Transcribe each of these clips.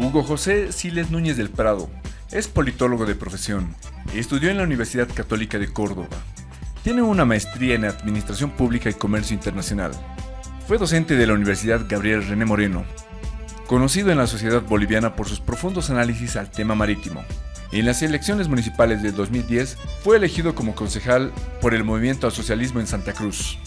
Hugo José Siles Núñez del Prado es politólogo de profesión y estudió en la Universidad Católica de Córdoba. Tiene una maestría en Administración Pública y Comercio Internacional. Fue docente de la Universidad Gabriel René Moreno, conocido en la sociedad boliviana por sus profundos análisis al tema marítimo. En las elecciones municipales del 2010 fue elegido como concejal por el Movimiento al Socialismo en Santa Cruz.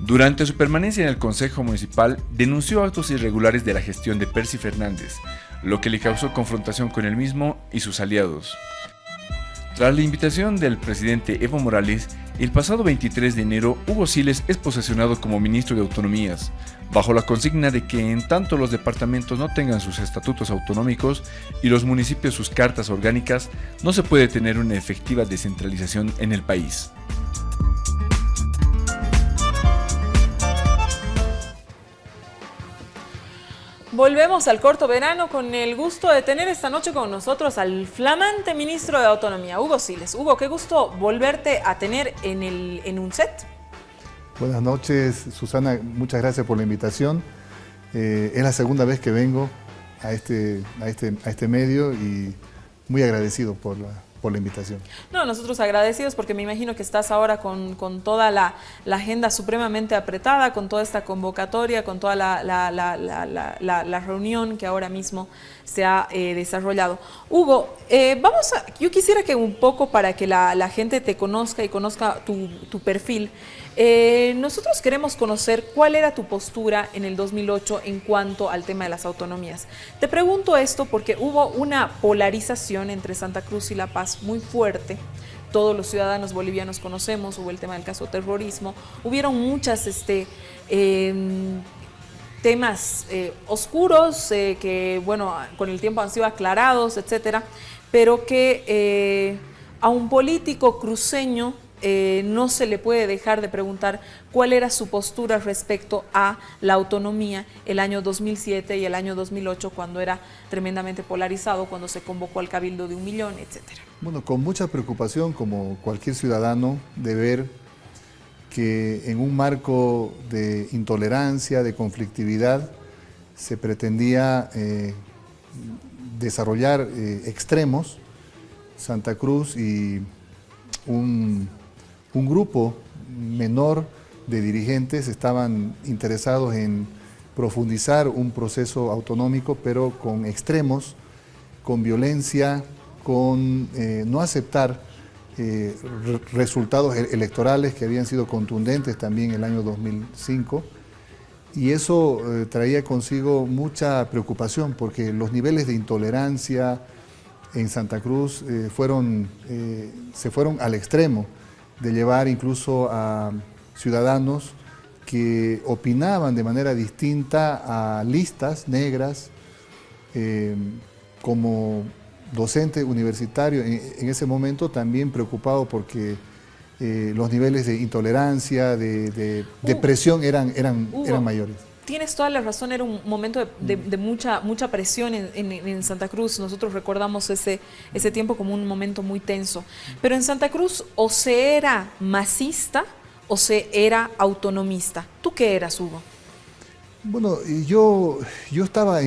Durante su permanencia en el Consejo Municipal, denunció actos irregulares de la gestión de Percy Fernández, lo que le causó confrontación con él mismo y sus aliados. Tras la invitación del presidente Evo Morales, el pasado 23 de enero, Hugo Siles es posesionado como ministro de Autonomías, bajo la consigna de que en tanto los departamentos no tengan sus estatutos autonómicos y los municipios sus cartas orgánicas, no se puede tener una efectiva descentralización en el país. Volvemos al corto verano con el gusto de tener esta noche con nosotros al flamante ministro de Autonomía, Hugo Siles. Hugo, qué gusto volverte a tener en un set. Buenas noches, Susana, muchas gracias por la invitación. Es la segunda vez que vengo a este medio y muy agradecido por la invitación. No, nosotros agradecidos porque me imagino que estás ahora con toda la agenda supremamente apretada, con toda esta convocatoria, con toda la reunión que ahora mismo se ha desarrollado. Hugo, yo quisiera que un poco para que la gente te conozca y conozca tu perfil, nosotros queremos conocer cuál era tu postura en el 2008 en cuanto al tema de las autonomías. Te pregunto esto porque hubo una polarización entre Santa Cruz y La Paz muy fuerte. Todos los ciudadanos bolivianos conocemos, hubo el tema del caso terrorismo, hubieron muchas temas oscuros que, bueno, con el tiempo han sido aclarados, etcétera, pero que a un político cruceño no se le puede dejar de preguntar cuál era su postura respecto a la autonomía el año 2007 y el año 2008, cuando era tremendamente polarizado, cuando se convocó al cabildo de 1 millón, etcétera. Bueno, con mucha preocupación, como cualquier ciudadano, de ver que en un marco de intolerancia, de conflictividad, se pretendía desarrollar extremos. Santa Cruz y un grupo menor de dirigentes estaban interesados en profundizar un proceso autonómico, pero con extremos, con violencia, con no aceptar resultados electorales que habían sido contundentes también en el año 2005. Y eso traía consigo mucha preocupación, porque los niveles de intolerancia en Santa Cruz se fueron al extremo de llevar incluso a ciudadanos que opinaban de manera distinta a listas negras. Como docente universitario en ese momento también preocupado porque los niveles de intolerancia, de presión eran mayores. Tienes toda la razón, era un momento de mucha presión en Santa Cruz. Nosotros recordamos ese tiempo como un momento muy tenso. Pero en Santa Cruz o se era masista o se era autonomista. ¿Tú qué eras, Hugo? Bueno, yo estaba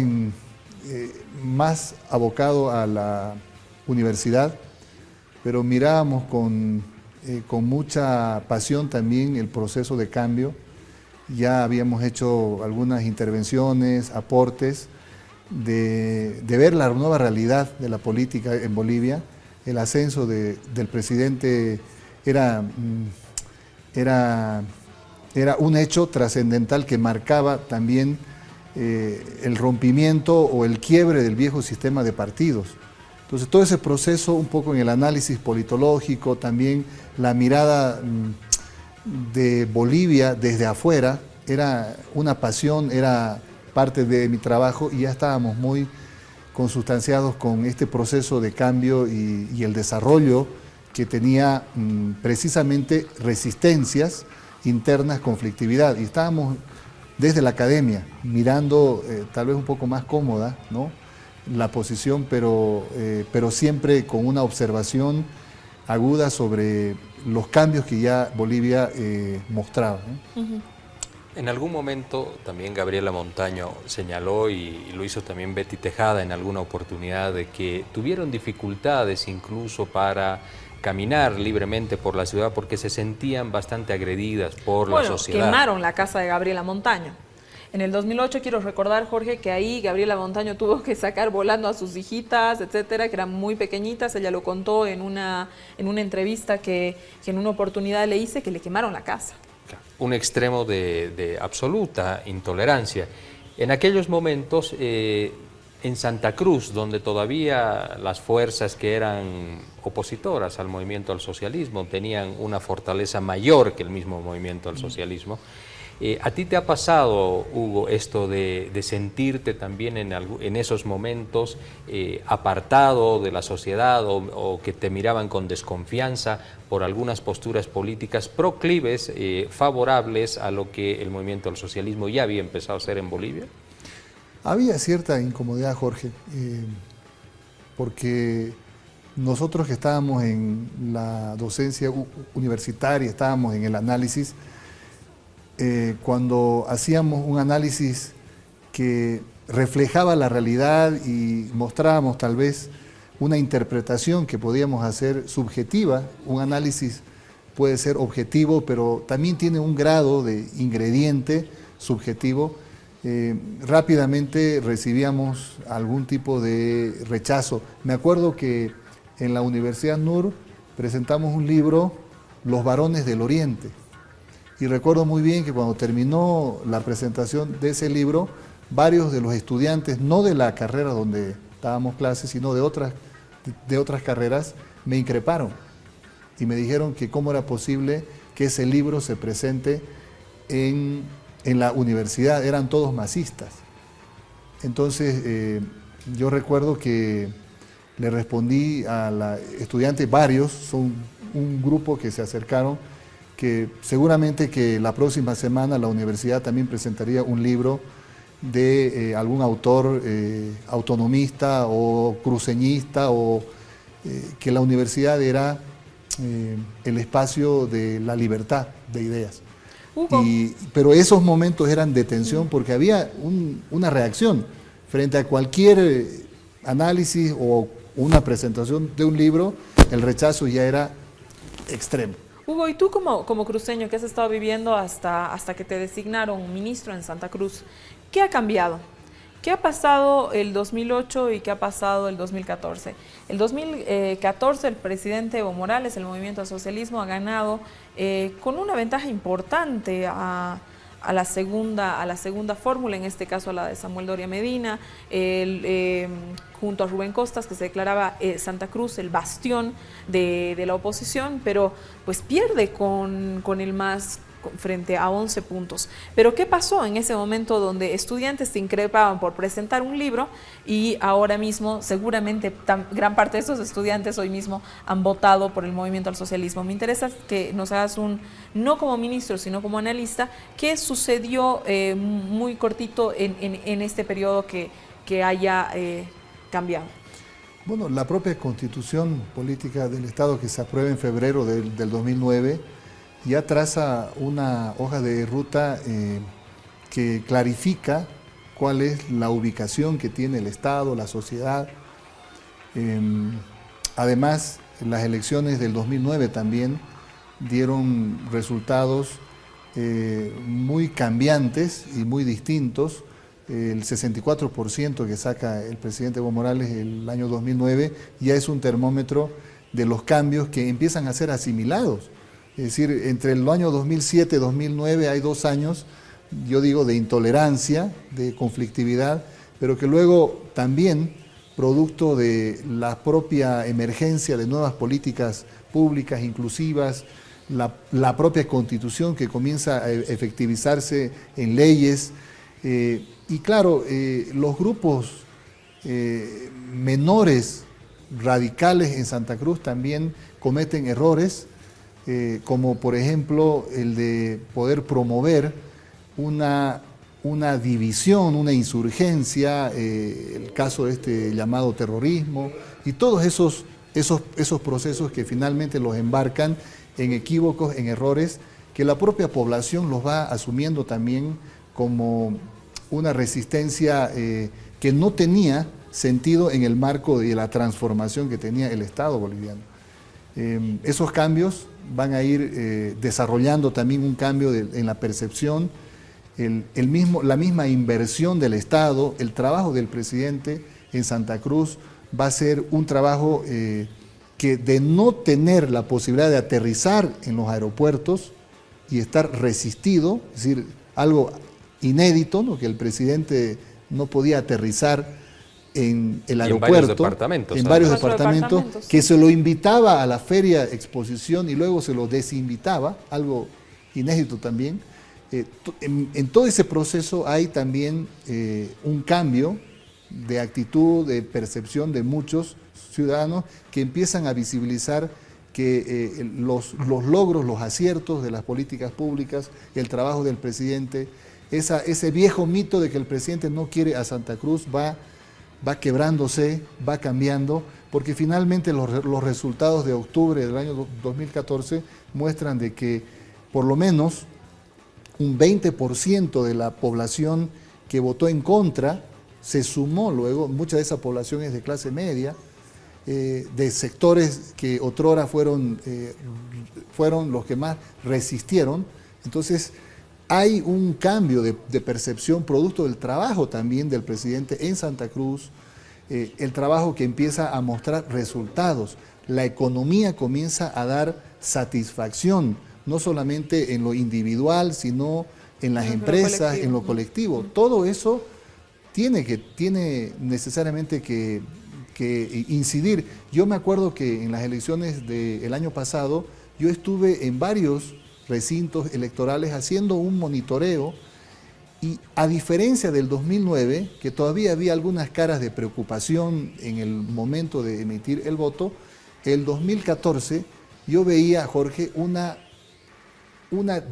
más abocado a la universidad, pero mirábamos con mucha pasión también el proceso de cambio. Ya habíamos hecho algunas intervenciones, aportes, de ver la nueva realidad de la política en Bolivia. El ascenso del presidente era un hecho trascendental que marcaba también el rompimiento o el quiebre del viejo sistema de partidos. Entonces todo ese proceso, un poco en el análisis politológico, también la mirada de Bolivia desde afuera, era una pasión, era parte de mi trabajo y ya estábamos muy consustanciados con este proceso de cambio y el desarrollo que tenía precisamente resistencias internas, conflictividad, y estábamos desde la academia mirando tal vez un poco más cómoda, ¿no?, la posición, pero siempre con una observación aguda sobre los cambios que ya Bolivia mostraba, ¿no? En algún momento también Gabriela Montaño señaló, y lo hizo también Betty Tejada en alguna oportunidad, de que tuvieron dificultades incluso para caminar libremente por la ciudad porque se sentían bastante agredidas por la sociedad. Quemaron la casa de Gabriela Montaño. En el 2008 quiero recordar, Jorge, que ahí Gabriela Montaño tuvo que sacar volando a sus hijitas, etcétera, que eran muy pequeñitas. Ella lo contó en una entrevista que en una oportunidad le hice, que le quemaron la casa. Un extremo de absoluta intolerancia. En aquellos momentos, en Santa Cruz, donde todavía las fuerzas que eran opositoras al movimiento al socialismo tenían una fortaleza mayor que el mismo movimiento al socialismo, ¿a ti te ha pasado, Hugo, esto de sentirte también en esos momentos apartado de la sociedad o que te miraban con desconfianza por algunas posturas políticas proclives, favorables a lo que el movimiento al socialismo ya había empezado a hacer en Bolivia? Había cierta incomodidad, Jorge, porque nosotros que estábamos en la docencia universitaria, estábamos en el análisis, cuando hacíamos un análisis que reflejaba la realidad y mostrábamos tal vez una interpretación que podíamos hacer subjetiva, un análisis puede ser objetivo, pero también tiene un grado de ingrediente subjetivo, rápidamente recibíamos algún tipo de rechazo. Me acuerdo que en la Universidad NUR presentamos un libro, Los varones del Oriente, y recuerdo muy bien que cuando terminó la presentación de ese libro, varios de los estudiantes, no de la carrera donde dábamos clases, sino de otras carreras, me increparon y me dijeron que cómo era posible que ese libro se presente en la universidad, eran todos masistas. Entonces yo recuerdo que le respondí a la estudiante, varios, son un grupo que se acercaron, que seguramente que la próxima semana la universidad también presentaría un libro de algún autor autonomista o cruceñista, o que la universidad era el espacio de la libertad de ideas. Pero esos momentos eran de tensión porque había una reacción frente a cualquier análisis o una presentación de un libro, el rechazo ya era extremo. Hugo, y tú como cruceño que has estado viviendo hasta que te designaron ministro en Santa Cruz, ¿qué ha cambiado? ¿Qué ha pasado el 2008 y qué ha pasado el 2014? El 2014 el presidente Evo Morales, el movimiento al socialismo, ha ganado con una ventaja importante a la segunda fórmula, en este caso a la de Samuel Doria Medina, junto a Rubén Costas, que se declaraba Santa Cruz el bastión de la oposición, pero pues pierde con el MAS frente a 11 puntos. Pero ¿qué pasó en ese momento donde estudiantes se increpaban por presentar un libro y ahora mismo seguramente gran parte de esos estudiantes hoy mismo han votado por el movimiento al socialismo? Me interesa que nos hagas no como ministro, sino como analista, ¿qué sucedió muy cortito en este periodo que haya cambiado? Bueno, la propia Constitución Política del Estado, que se aprueba en febrero del 2009, ya traza una hoja de ruta que clarifica cuál es la ubicación que tiene el Estado, la sociedad. Además, las elecciones del 2009 también dieron resultados muy cambiantes y muy distintos. El 64% que saca el presidente Evo Morales el año 2009 ya es un termómetro de los cambios que empiezan a ser asimilados. Es decir, entre el año 2007 y 2009 hay 2 años, yo digo, de intolerancia, de conflictividad, pero que luego también, producto de la propia emergencia de nuevas políticas públicas inclusivas, la propia Constitución que comienza a efectivizarse en leyes, y claro, los grupos menores radicales en Santa Cruz también cometen errores, como por ejemplo el de poder promover una división, una insurgencia, el caso de este llamado terrorismo, y todos esos procesos que finalmente los embarcan en equívocos, en errores que la propia población los va asumiendo también como una resistencia que no tenía sentido en el marco de la transformación que tenía el Estado boliviano. Esos cambios van a ir desarrollando también un cambio en la percepción, la misma inversión del Estado, el trabajo del presidente en Santa Cruz va a ser un trabajo que de no tener la posibilidad de aterrizar en los aeropuertos y estar resistido, es decir, algo inédito, ¿no? Que el presidente no podía aterrizar en el aeropuerto, en varios departamentos, que se lo invitaba a la feria exposición y luego se lo desinvitaba, algo inédito también. En todo ese proceso hay también un cambio de actitud, de percepción de muchos ciudadanos que empiezan a visibilizar que los logros, los aciertos de las políticas públicas, el trabajo del presidente, ese viejo mito de que el presidente no quiere a Santa Cruz va quebrándose, va cambiando, porque finalmente los resultados de octubre del año 2014 muestran de que por lo menos un 20% de la población que votó en contra se sumó luego, mucha de esa población es de clase media, de sectores que otrora fueron los que más resistieron. Entonces hay un cambio de percepción producto del trabajo también del presidente en Santa Cruz, el trabajo que empieza a mostrar resultados, la economía comienza a dar satisfacción, no solamente en lo individual, sino en las empresas, en lo colectivo. Todo eso tiene necesariamente que incidir. Yo me acuerdo que en las elecciones del año pasado, yo estuve en varios recintos electorales haciendo un monitoreo y a diferencia del 2009, que todavía había algunas caras de preocupación en el momento de emitir el voto, el 2014 yo veía, Jorge, una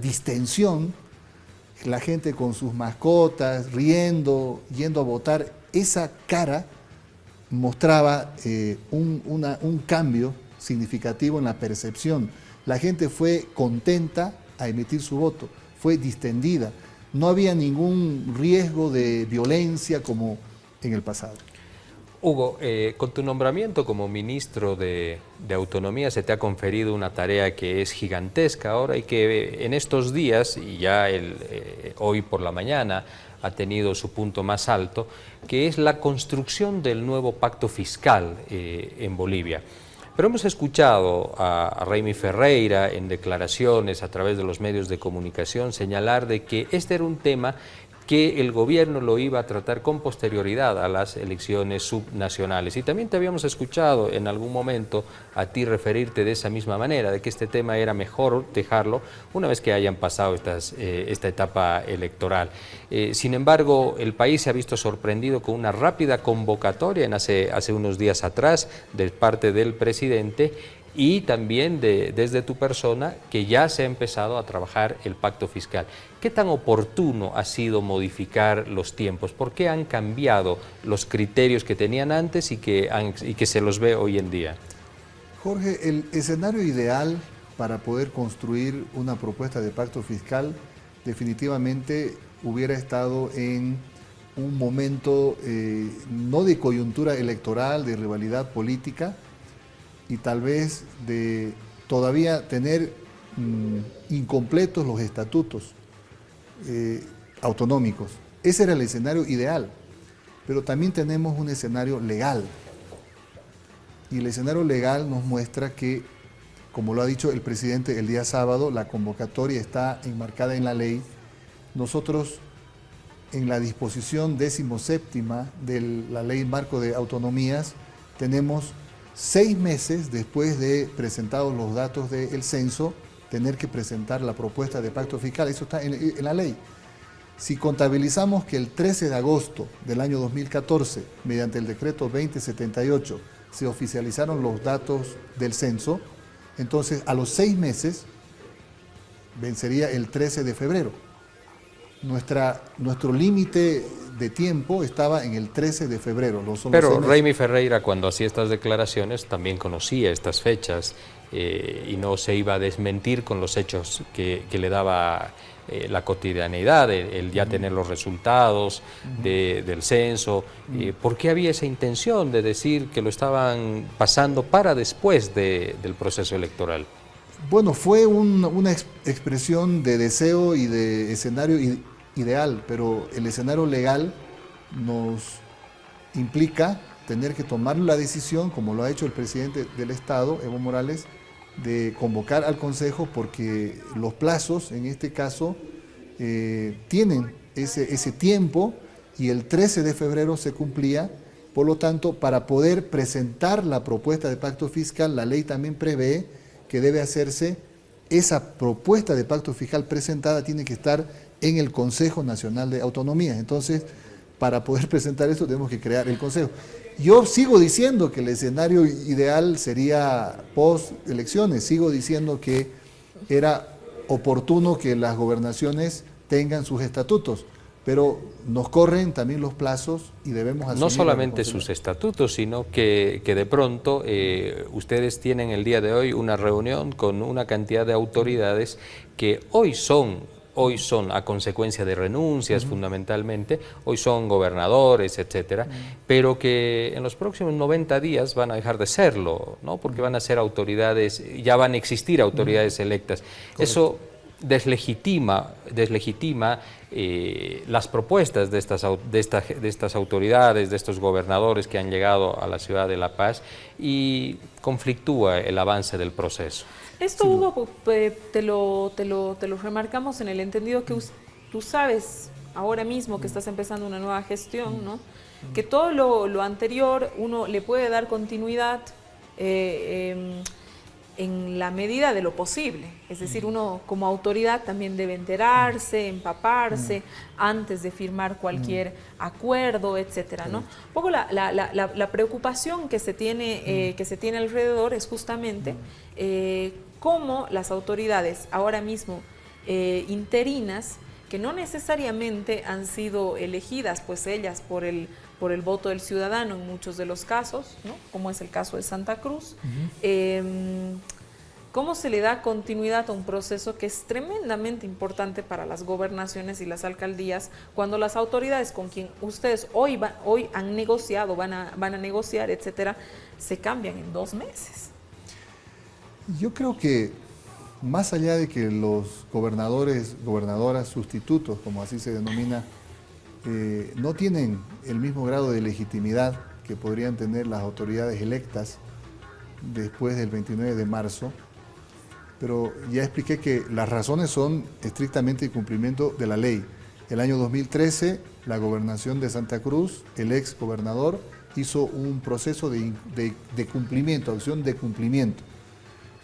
distensión, la gente con sus mascotas, riendo, yendo a votar. Esa cara mostraba un cambio significativo en la percepción. La gente fue contenta a emitir su voto, fue distendida. No había ningún riesgo de violencia como en el pasado. Hugo, con tu nombramiento como ministro de Autonomía se te ha conferido una tarea que es gigantesca ahora y que en estos días, y ya hoy por la mañana, ha tenido su punto más alto, que es la construcción del nuevo pacto fiscal en Bolivia. Pero hemos escuchado a Raimi Ferreira en declaraciones a través de los medios de comunicación señalar de que este era un tema que el gobierno lo iba a tratar con posterioridad a las elecciones subnacionales. Y también te habíamos escuchado en algún momento a ti referirte de esa misma manera, de que este tema era mejor dejarlo una vez que hayan pasado esta etapa electoral. Sin embargo, el país se ha visto sorprendido con una rápida convocatoria hace unos días atrás de parte del presidente y también desde tu persona, que ya se ha empezado a trabajar el pacto fiscal. ¿Qué tan oportuno ha sido modificar los tiempos? ¿Por qué han cambiado los criterios que tenían antes y que se los ve hoy en día? Jorge, el escenario ideal para poder construir una propuesta de pacto fiscal definitivamente hubiera estado en un momento no de coyuntura electoral, de rivalidad política, y tal vez de todavía tener incompletos los estatutos autonómicos. Ese era el escenario ideal, pero también tenemos un escenario legal. Y el escenario legal nos muestra que, como lo ha dicho el presidente el día sábado, la convocatoria está enmarcada en la ley. Nosotros, en la disposición 17ª de la Ley Marco de Autonomías, tenemos 6 meses después de presentados los datos del censo, tener que presentar la propuesta de pacto fiscal. Eso está en la ley. Si contabilizamos que el 13 de agosto del año 2014, mediante el decreto 2078, se oficializaron los datos del censo, entonces a los 6 meses vencería el 13 de febrero. Nuestro límite de tiempo estaba en el 13 de febrero. Pero Raimi Ferreira, cuando hacía estas declaraciones, también conocía estas fechas y no se iba a desmentir con los hechos que le daba la cotidianidad, el ya tener los resultados del censo. ¿Por qué había esa intención de decir que lo estaban pasando para después del proceso electoral? Bueno, fue una expresión de deseo y de escenario ideal, pero el escenario legal nos implica tener que tomar la decisión, como lo ha hecho el presidente del Estado, Evo Morales, de convocar al Consejo, porque los plazos, en este caso, tienen ese tiempo, y el 13 de febrero se cumplía. Por lo tanto, para poder presentar la propuesta de pacto fiscal, la ley también prevé que debe hacerse, esa propuesta de pacto fiscal presentada tiene que estar en el Consejo Nacional de Autonomía. Entonces, para poder presentar eso tenemos que crear el Consejo. Yo sigo diciendo que el escenario ideal sería post-elecciones, sigo diciendo que era oportuno que las gobernaciones tengan sus estatutos, pero nos corren también los plazos y debemos asumir. No solamente sus estatutos, sino que de pronto ustedes tienen el día de hoy una reunión con una cantidad de autoridades que hoy son a consecuencia de renuncias fundamentalmente, hoy son gobernadores, etcétera, pero que en los próximos 90 días van a dejar de serlo, ¿no? Porque van a ser autoridades, ya van a existir autoridades electas. Correcto. Eso deslegitima las propuestas de estas autoridades, de estos gobernadores que han llegado a la ciudad de La Paz, y conflictúa el avance del proceso. Esto, Hugo, te lo remarcamos en el entendido que tú sabes ahora mismo que estás empezando una nueva gestión, ¿no? Que todo lo anterior uno le puede dar continuidad en la medida de lo posible. Es decir, uno como autoridad también debe enterarse, empaparse antes de firmar cualquier acuerdo, etcétera, ¿no? Un poco la preocupación que se tiene alrededor es justamente cómo las autoridades ahora mismo interinas, que no necesariamente han sido elegidas, pues ellas por el voto del ciudadano en muchos de los casos, ¿no? Como es el caso de Santa Cruz, cómo se le da continuidad a un proceso que es tremendamente importante para las gobernaciones y las alcaldías, cuando las autoridades con quien ustedes hoy han negociado, van a negociar, etcétera, se cambian en 2 meses. Yo creo que más allá de que los gobernadoras sustitutos, como así se denomina, no tienen el mismo grado de legitimidad que podrían tener las autoridades electas después del 29 de marzo, pero ya expliqué que las razones son estrictamente el cumplimiento de la ley. El año 2013, la gobernación de Santa Cruz, el ex gobernador, hizo un proceso de cumplimiento, acción de cumplimiento.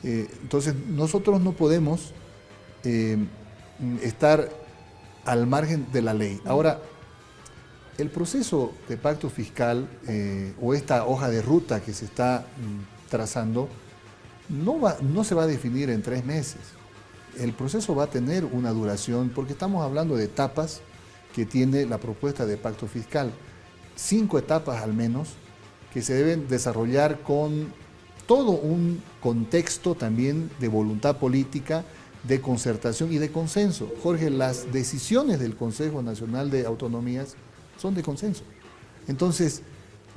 Entonces, nosotros no podemos estar al margen de la ley. Ahora, el proceso de pacto fiscal o esta hoja de ruta que se está trazando no se va a definir en 3 meses. El proceso va a tener una duración, porque estamos hablando de etapas que tiene la propuesta de pacto fiscal. 5 etapas al menos, que se deben desarrollar con todo un contexto también de voluntad política, de concertación y de consenso. Jorge, las decisiones del Consejo Nacional de Autonomías son de consenso. Entonces,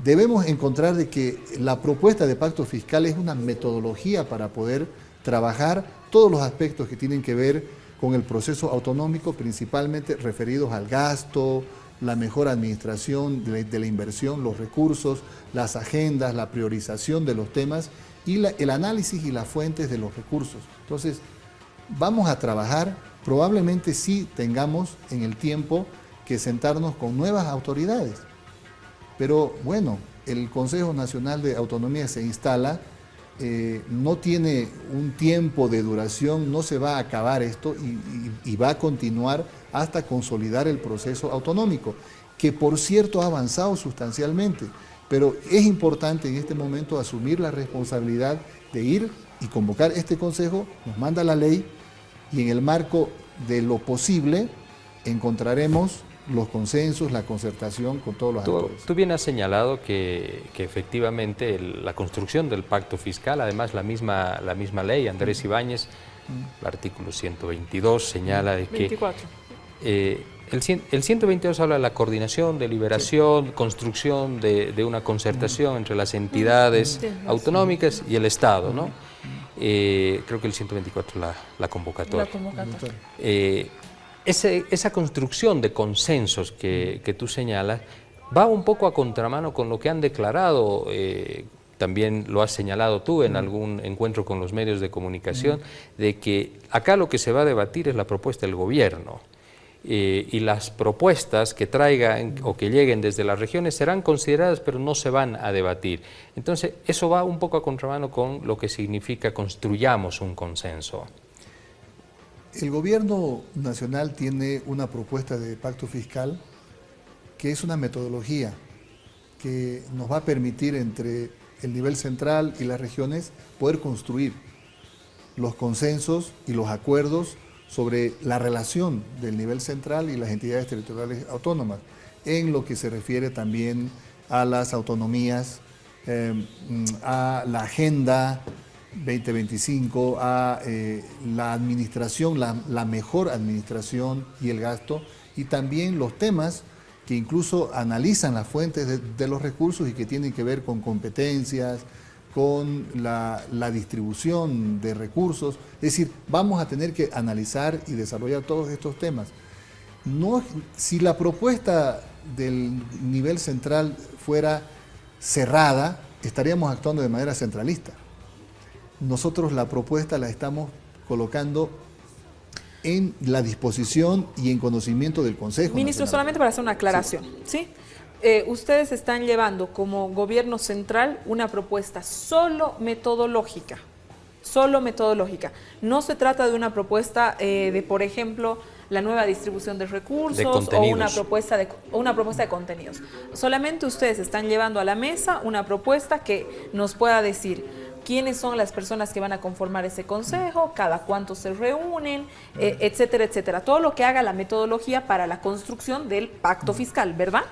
debemos encontrar de que la propuesta de pacto fiscal es una metodología para poder trabajar todos los aspectos que tienen que ver con el proceso autonómico, principalmente referidos al gasto, la mejor administración de la inversión, los recursos, las agendas, la priorización de los temas y el análisis y las fuentes de los recursos. Entonces, vamos a trabajar, probablemente sí tengamos en el tiempo que sentarnos con nuevas autoridades. Pero bueno, el Consejo Nacional de Autonomía se instala, no tiene un tiempo de duración, no se va a acabar esto y va a continuar hasta consolidar el proceso autonómico, que por cierto ha avanzado sustancialmente, pero es importante en este momento asumir la responsabilidad de ir y convocar este consejo, nos manda la ley y en el marco de lo posible encontraremos los consensos, la concertación con todos los actores. Tú bien has señalado que efectivamente la construcción del pacto fiscal, además la misma ley, Andrés Ibáñez, el artículo 122 señala de que... 24. El 122 habla de la coordinación, deliberación, construcción de una concertación entre las entidades autonómicas y el Estado, ¿no? Creo que el 124 la convocatoria. La convocatoria. Esa construcción de consensos que tú señalas va un poco a contramano con lo que han declarado, también lo has señalado tú en algún encuentro con los medios de comunicación, de que acá lo que se va a debatir es la propuesta del gobierno. Y las propuestas que traigan o que lleguen desde las regiones serán consideradas, pero no se van a debatir. Entonces, eso va un poco a contramano con lo que significa construyamos un consenso. El gobierno nacional tiene una propuesta de pacto fiscal que es una metodología que nos va a permitir entre el nivel central y las regiones poder construir los consensos y los acuerdos sobre la relación del nivel central y las entidades territoriales autónomas, en lo que se refiere también a las autonomías, a la Agenda 2025, a la administración, la mejor administración y el gasto, y también los temas que incluso analizan las fuentes de los recursos y que tienen que ver con competencias, con la distribución de recursos. Es decir, vamos a tener que analizar y desarrollar todos estos temas. No, si la propuesta del nivel central fuera cerrada, estaríamos actuando de manera centralista. Nosotros la propuesta la estamos colocando en la disposición y en conocimiento del Consejo Ministro, Nacional. solamente para hacer una aclaración, ¿sí? Ustedes están llevando como gobierno central una propuesta solo metodológica. No se trata de una propuesta de, por ejemplo, la nueva distribución de recursos o una propuesta de contenidos. Solamente ustedes están llevando a la mesa una propuesta que nos pueda decir quiénes son las personas que van a conformar ese consejo, cada cuánto se reúnen, etcétera, etcétera. Todo lo que haga la metodología para la construcción del pacto fiscal, ¿verdad?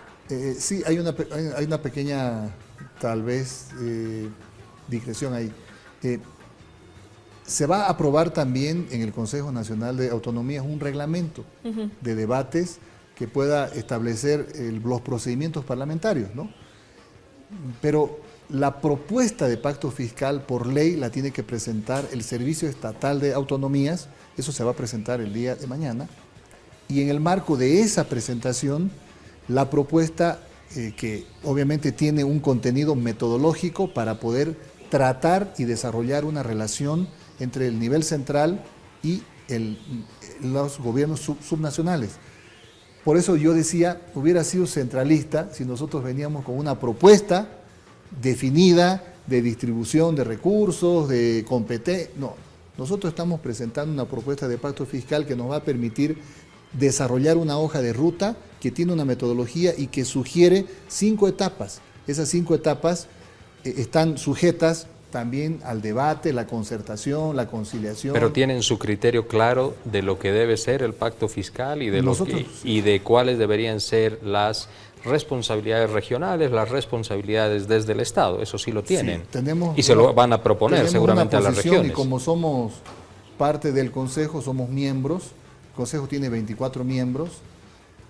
Sí, hay una pequeña, tal vez, digresión ahí. Se va a aprobar también en el Consejo Nacional de Autonomías un reglamento de debates que pueda establecer los procedimientos parlamentarios, ¿no? Pero la propuesta de pacto fiscal por ley la tiene que presentar el Servicio Estatal de Autonomías, eso se va a presentar el día de mañana, y en el marco de esa presentación, la propuesta que obviamente tiene un contenido metodológico para poder tratar y desarrollar una relación entre el nivel central y los gobiernos subnacionales. Por eso yo decía, hubiera sido centralista si nosotros veníamos con una propuesta definida de distribución de recursos, de competencia. No, nosotros estamos presentando una propuesta de pacto fiscal que nos va a permitir desarrollar una hoja de ruta que tiene una metodología y que sugiere 5 etapas. Esas 5 etapas están sujetas también al debate, la concertación, la conciliación. Pero tienen su criterio claro de lo que debe ser el pacto fiscal y de cuáles deberían ser las responsabilidades regionales, las responsabilidades desde el Estado, eso sí lo tienen. Sí, tenemos, y se lo van a proponer seguramente a las regiones. Y como somos parte del Consejo, somos miembros, el Consejo tiene 24 miembros,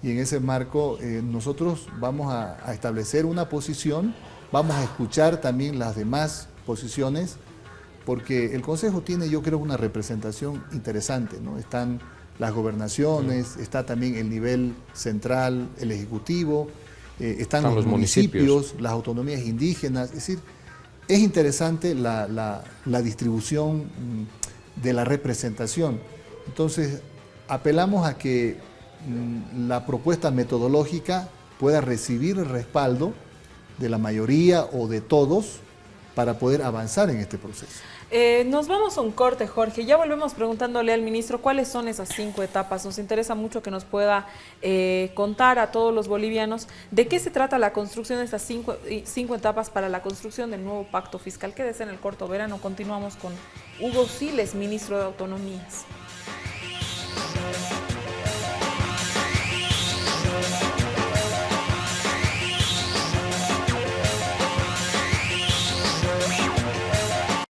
y en ese marco nosotros vamos a establecer una posición, vamos a escuchar también las demás posiciones, porque el Consejo tiene, yo creo, una representación interesante, ¿no? Están las gobernaciones, está también el nivel central, el Ejecutivo, están los municipios, las autonomías indígenas. Es decir, es interesante la distribución de la representación. Entonces, apelamos a que la propuesta metodológica pueda recibir el respaldo de la mayoría o de todos para poder avanzar en este proceso. Nos vamos a un corte, Jorge. Ya volvemos preguntándole al ministro cuáles son esas 5 etapas. Nos interesa mucho que nos pueda contar a todos los bolivianos de qué se trata la construcción de estas 5 etapas para la construcción del nuevo pacto fiscal. Quédese en el corto verano. Continuamos con Hugo Siles, ministro de Autonomías.